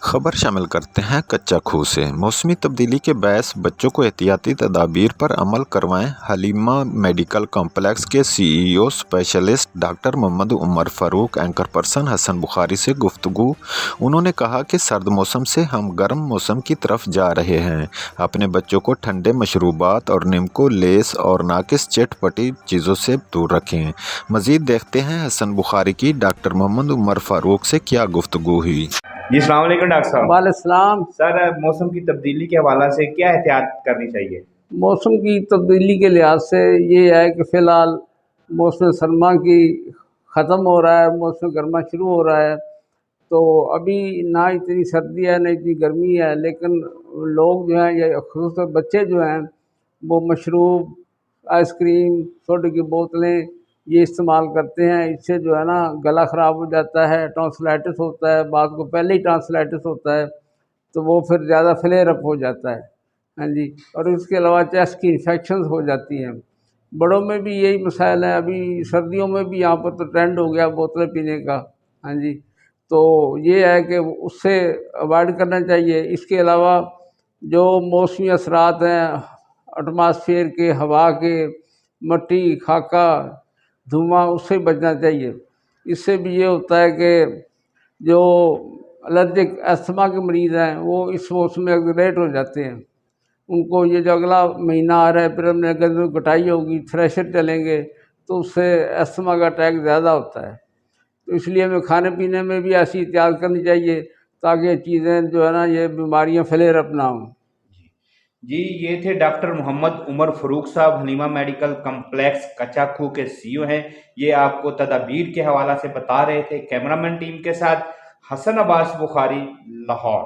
خبر شامل کرتے ہیں کچا کھو سے۔ موسمی تبدیلی کے باعث بچوں کو احتیاطی تدابیر پر عمل کروائیں۔ حلیمہ میڈیکل کمپلیکس کے سی ای او اسپیشلسٹ ڈاکٹر محمد عمر فاروق اینکر پرسن حسن بخاری سے گفتگو۔ انہوں نے کہا کہ سرد موسم سے ہم گرم موسم کی طرف جا رہے ہیں۔ اپنے بچوں کو ٹھنڈے مشروبات اور نمکو، لیس اور ناقص چٹ پٹی چیزوں سے دور رکھیں۔ مزید دیکھتے ہیں حسن بخاری کی ڈاکٹر محمد عمر فاروق سے کیا گفتگو ہوئی۔ جی السلام علیکم ڈاکٹر صاحب۔ وعلیکم السلام۔ سر موسم کی تبدیلی کے حوالے سے کیا احتیاط کرنی چاہیے؟ موسم کی تبدیلی کے لحاظ سے یہ ہے کہ فی الحال موسم سرما کی ختم ہو رہا ہے، موسم گرما شروع ہو رہا ہے، تو ابھی نہ اتنی سردی ہے نہ اتنی گرمی ہے، لیکن لوگ جو ہیں یا خصوصاً بچے جو ہیں وہ مشروب، آئس کریم، سوڈے کی بوتلیں یہ استعمال کرتے ہیں۔ اس سے جو ہے نا گلا خراب ہو جاتا ہے، ٹانسلائٹس ہوتا ہے، بعض کو پہلے ہی ٹانسلائٹس ہوتا ہے تو وہ پھر زیادہ فلیئر اپ ہو جاتا ہے، ہاں جی، اور اس کے علاوہ چیسٹ کی انفیکشنز ہو جاتی ہیں۔ بڑوں میں بھی یہی مسائل ہیں، ابھی سردیوں میں بھی یہاں پر تو ٹرینڈ ہو گیا بوتلیں پینے کا، ہاں جی، تو یہ ہے کہ اس سے اوائڈ کرنا چاہیے۔ اس کے علاوہ جو موسمی اثرات ہیں ایٹماسفیئر کے، ہوا کے، مٹی، خاکہ، دھواں، اس سے بچنا چاہیے۔ اس سے بھی یہ ہوتا ہے کہ جو الرجک استھما کے مریض ہیں وہ اس موسم میں ایگزریٹ ہو جاتے ہیں، ان کو یہ جو اگلا مہینہ آ رہا ہے پھر ہم نے اگر کٹائی ہوگی، تھریشر چلیں گے تو اس سے استھما کا اٹیک زیادہ ہوتا ہے، تو اس لیے ہمیں کھانے پینے میں بھی ایسی احتیاط کرنی چاہیے تاکہ یہ چیزیں جو ہے نا یہ بیماریاں فلیئر اپ نہ ہوں۔ جی یہ تھے ڈاکٹر محمد عمر فاروق صاحب، حلیمہ میڈیکل کمپلیکس کچا کھو کے سی او ہیں۔ یہ آپ کو تدابیر کے حوالے سے بتا رہے تھے۔ کیمرامین ٹیم کے ساتھ حسن عباس بخاری، لاہور۔